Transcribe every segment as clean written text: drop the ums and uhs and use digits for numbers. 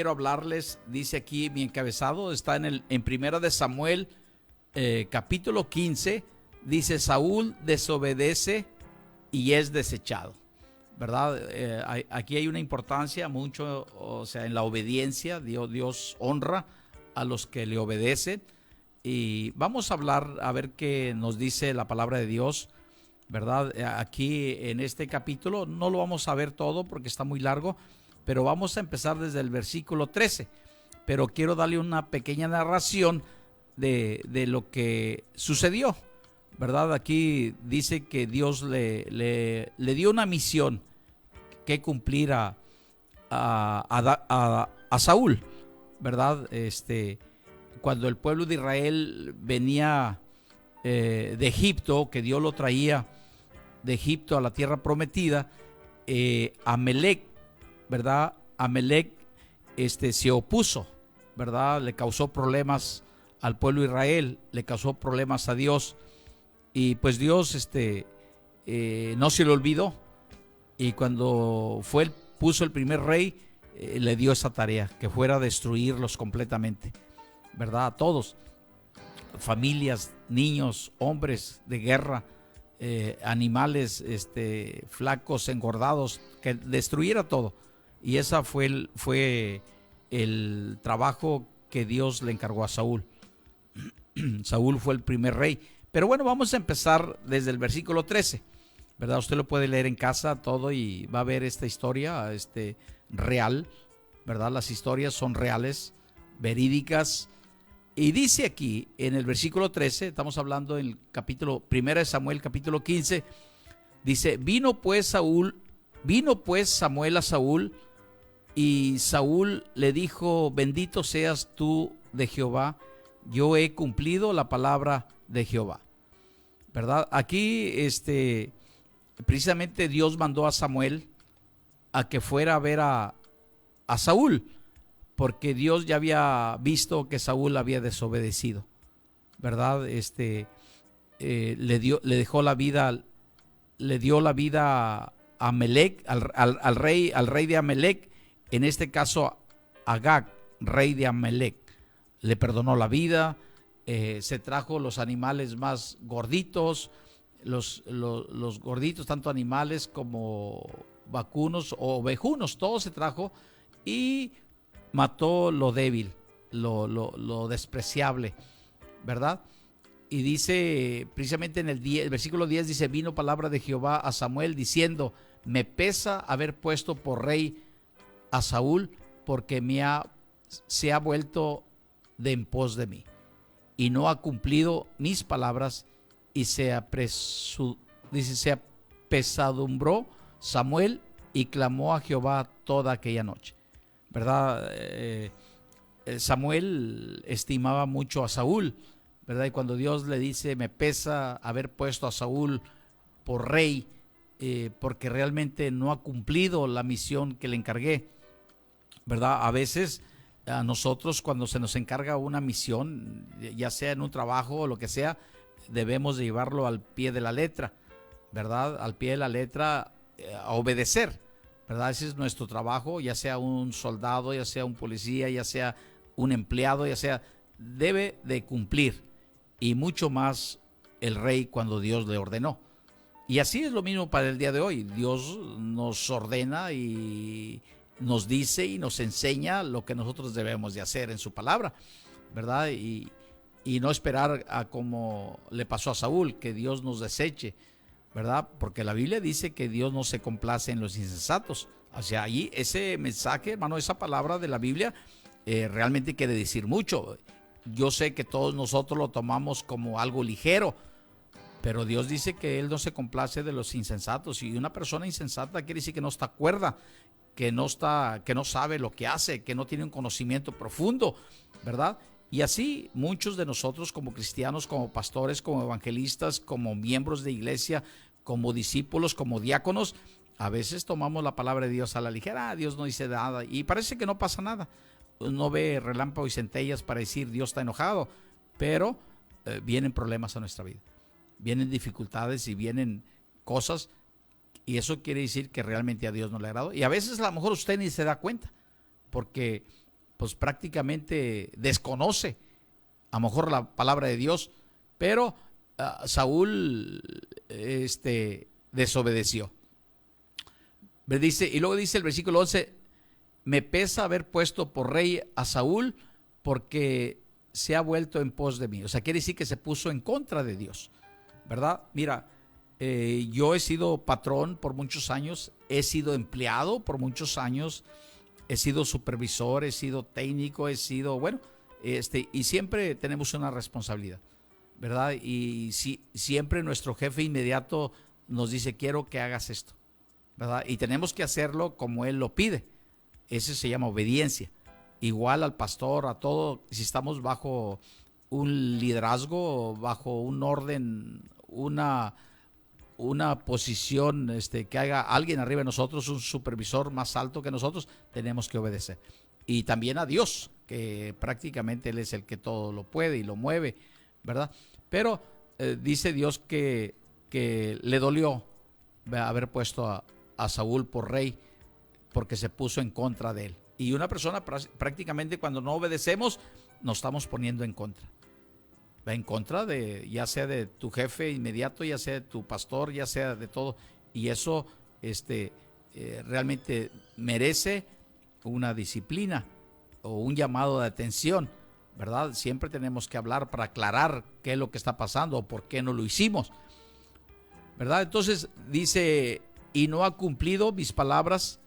Quiero hablarles, dice aquí mi encabezado, está en Primera de Samuel, capítulo 15, dice: Saúl desobedece y es desechado, ¿verdad? Aquí hay una importancia mucho, o sea, en la obediencia. Dios honra a los que le obedecen, y vamos a hablar a ver qué nos dice la palabra de Dios, ¿verdad? Aquí en este capítulo no lo vamos a ver todo porque está muy largo, pero vamos a empezar desde el versículo 13. Pero quiero darle una pequeña narración de lo que sucedió, ¿verdad? Aquí dice que Dios le dio una misión que cumplir a Saúl, ¿verdad? Cuando el pueblo de Israel venía de Egipto, que Dios lo traía de Egipto a la tierra prometida, Amalec, ¿verdad? Amalec se opuso, ¿verdad? Le causó problemas al pueblo de Israel, le causó problemas a Dios, y pues Dios no se le olvidó, y cuando puso el primer rey, le dio esa tarea, que fuera a destruirlos completamente, ¿verdad? A todos, familias, niños, hombres de guerra, animales, flacos, engordados, que destruyera todo. Y ese fue el trabajo que Dios le encargó a Saúl. Saúl fue el primer rey. Pero bueno, vamos a empezar desde el versículo 13, ¿verdad? Usted lo puede leer en casa todo y va a ver esta historia real, ¿verdad? Las historias son reales, verídicas. Y dice aquí en el versículo 13, estamos hablando en el capítulo 1 de Samuel, capítulo 15, dice: Vino pues Samuel a Saúl, y Saúl le dijo: bendito seas tú de Jehová, yo he cumplido la palabra de Jehová, ¿verdad? Aquí precisamente Dios mandó a Samuel a que fuera a ver a Saúl, porque Dios ya había visto que Saúl había desobedecido, ¿verdad? Le dio la vida a Amalec, al rey de Amalec, en este caso Agag, rey de Amalec. Le perdonó la vida, se trajo los animales más gorditos, los gorditos, tanto animales como vacunos o ovejunos, todo se trajo, y mató lo débil, lo despreciable, ¿verdad? Y dice precisamente en el versículo 10, dice: vino palabra de Jehová a Samuel diciendo: me pesa haber puesto por rey a Saúl, porque se ha vuelto de en pos de mí, y no ha cumplido mis palabras, y se apesadumbró Samuel y clamó a Jehová toda aquella noche, ¿verdad? Samuel estimaba mucho a Saúl, ¿verdad? Y cuando Dios le dice: me pesa haber puesto a Saúl por rey, porque realmente no ha cumplido la misión que le encargué, ¿verdad? A veces a nosotros, cuando se nos encarga una misión, ya sea en un trabajo o lo que sea, debemos de llevarlo al pie de la letra, ¿verdad? Al pie de la letra, a obedecer, ¿verdad? Ese es nuestro trabajo, ya sea un soldado, ya sea un policía, ya sea un empleado, ya sea, debe de cumplir, y mucho más el rey cuando Dios le ordenó. Y así es lo mismo para el día de hoy. Dios nos ordena y nos dice y nos enseña lo que nosotros debemos de hacer en su palabra, ¿verdad? Y no esperar a como le pasó a Saúl, que Dios nos deseche, ¿verdad? Porque la Biblia dice que Dios no se complace en los insensatos. O sea, ahí ese mensaje, hermano, esa palabra de la Biblia realmente quiere decir mucho. Yo sé que todos nosotros lo tomamos como algo ligero, pero Dios dice que Él no se complace de los insensatos, y una persona insensata quiere decir que no está cuerda, que no sabe lo que hace, que no tiene un conocimiento profundo, ¿verdad? Y así muchos de nosotros, como cristianos, como pastores, como evangelistas, como miembros de iglesia, como discípulos, como diáconos, a veces tomamos la palabra de Dios a la ligera. Dios no dice nada y parece que no pasa nada. No ve relámpagos y centellas para decir Dios está enojado, pero vienen problemas a nuestra vida, vienen dificultades y vienen cosas, y eso quiere decir que realmente a Dios no le agradó. Y a veces a lo mejor usted ni se da cuenta, porque pues prácticamente desconoce a lo mejor la palabra de Dios, pero Saúl desobedeció. Y luego dice el versículo 11, me pesa haber puesto por rey a Saúl porque se ha vuelto en pos de mí. O sea, quiere decir que se puso en contra de Dios, ¿verdad? Mira, yo he sido patrón por muchos años, he sido empleado por muchos años, he sido supervisor, he sido técnico, he sido, bueno, y siempre tenemos una responsabilidad, ¿verdad? Y siempre nuestro jefe inmediato nos dice, quiero que hagas esto, ¿verdad? Y tenemos que hacerlo como él lo pide. Ese se llama obediencia. Igual al pastor, a todo, si estamos bajo un liderazgo, bajo un orden, una posición que haga alguien arriba de nosotros, un supervisor más alto que nosotros, tenemos que obedecer. Y también a Dios, que prácticamente Él es el que todo lo puede y lo mueve, ¿verdad? Pero dice Dios que le dolió haber puesto a Saúl por rey, porque se puso en contra de él. Y una persona prácticamente cuando no obedecemos, nos estamos poniendo en contra. En contra de, ya sea de tu jefe inmediato, ya sea de tu pastor, ya sea de todo. Y eso realmente merece una disciplina o un llamado de atención, ¿verdad? Siempre tenemos que hablar para aclarar qué es lo que está pasando o por qué no lo hicimos, ¿verdad? Entonces dice, y no ha cumplido mis palabras,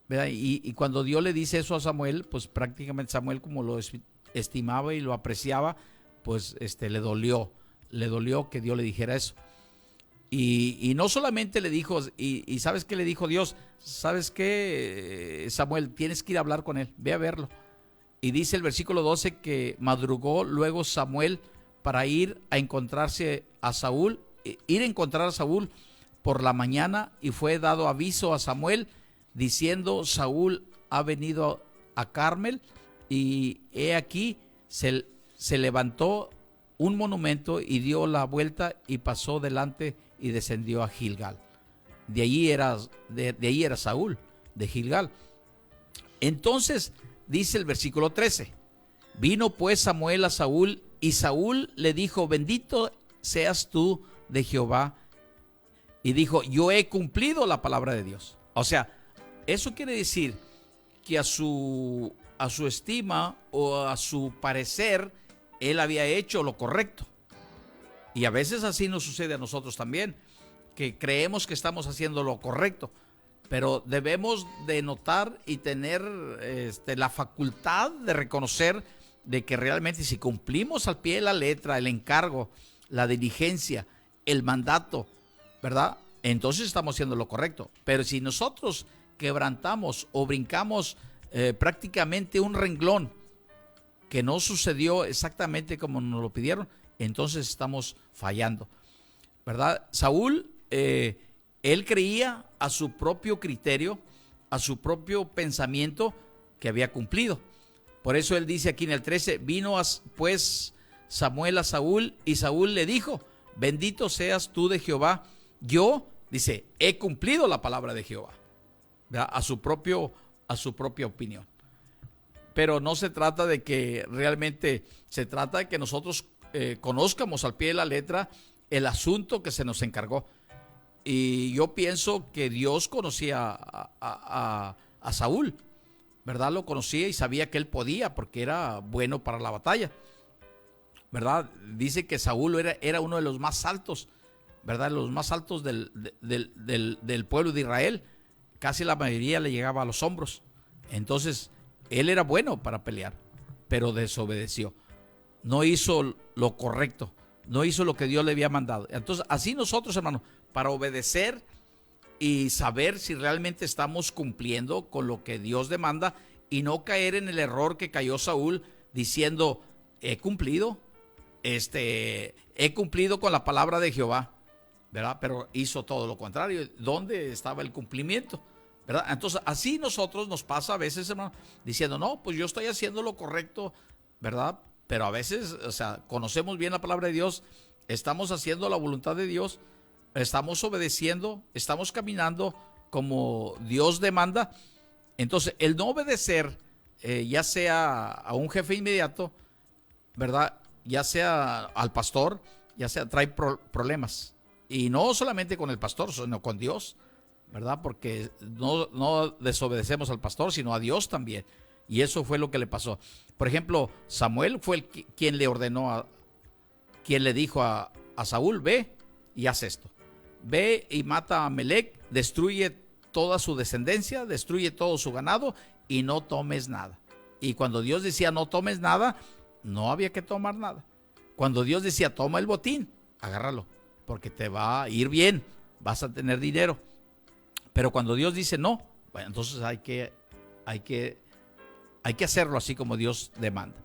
¿verdad? Y cuando Dios le dice eso a Samuel, pues prácticamente Samuel, como lo estimaba y lo apreciaba, pues le dolió que Dios le dijera eso. Y no solamente le dijo, y ¿sabes qué le dijo Dios? ¿Sabes qué, Samuel? Tienes que ir a hablar con él, ve a verlo. Y dice el versículo 12 que madrugó luego Samuel para ir a encontrarse a Saúl, ir a encontrar a Saúl por la mañana, y fue dado aviso a Samuel diciendo, Saúl ha venido a Carmel, y he aquí se levantó un monumento y dio la vuelta y pasó delante y descendió a Gilgal. De allí era Saúl, de Gilgal. Entonces dice el versículo 13, vino pues Samuel a Saúl, y Saúl le dijo, bendito seas tú de Jehová, y dijo, yo he cumplido la palabra de Dios. O sea, eso quiere decir que a su estima o a su parecer, él había hecho lo correcto. Y a veces así nos sucede a nosotros también, que creemos que estamos haciendo lo correcto, pero debemos de notar y tener la facultad de reconocer de que realmente si cumplimos al pie de la letra el encargo, la diligencia, el mandato, ¿verdad? Entonces estamos haciendo lo correcto. Pero si nosotros quebrantamos o brincamos prácticamente un renglón que no sucedió exactamente como nos lo pidieron, entonces estamos fallando, ¿verdad? Saúl, él creía a su propio criterio, a su propio pensamiento que había cumplido. Por eso él dice aquí en el 13, vino pues Samuel a Saúl, y Saúl le dijo, bendito seas tú de Jehová, yo, dice, he cumplido la palabra de Jehová, ¿verdad? A su propia opinión. Pero no se trata de que realmente, se trata de que nosotros conozcamos al pie de la letra el asunto que se nos encargó. Y yo pienso que Dios conocía a Saúl, ¿verdad? Lo conocía y sabía que él podía porque era bueno para la batalla, ¿verdad? Dice que Saúl era uno de los más altos, ¿verdad? Los más altos del pueblo de Israel. Casi la mayoría le llegaba a los hombros. Entonces, él era bueno para pelear, pero desobedeció. No hizo lo correcto, no hizo lo que Dios le había mandado. Entonces, así nosotros, hermanos, para obedecer y saber si realmente estamos cumpliendo con lo que Dios demanda y no caer en el error que cayó Saúl diciendo, he cumplido con la palabra de Jehová, ¿verdad? Pero hizo todo lo contrario. ¿Dónde estaba el cumplimiento? ¿Verdad? Entonces, así nosotros nos pasa a veces, hermano, diciendo, no, pues yo estoy haciendo lo correcto, ¿verdad? Pero a veces, o sea, conocemos bien la palabra de Dios, estamos haciendo la voluntad de Dios, estamos obedeciendo, estamos caminando como Dios demanda. Entonces, el no obedecer ya sea a un jefe inmediato, ¿verdad? Ya sea al pastor, ya sea trae problemas. Y no solamente con el pastor, sino con Dios, ¿verdad? Porque no desobedecemos al pastor, sino a Dios también. Y eso fue lo que le pasó. Por ejemplo, Samuel fue quien le ordenó, quien le dijo a Saúl, ve y haz esto. Ve y mata a Amalec, destruye toda su descendencia, destruye todo su ganado y no tomes nada. Y cuando Dios decía no tomes nada, no había que tomar nada. Cuando Dios decía toma el botín, agárralo, porque te va a ir bien, vas a tener dinero. Pero cuando Dios dice no, bueno, entonces hay que hacerlo así como Dios demanda.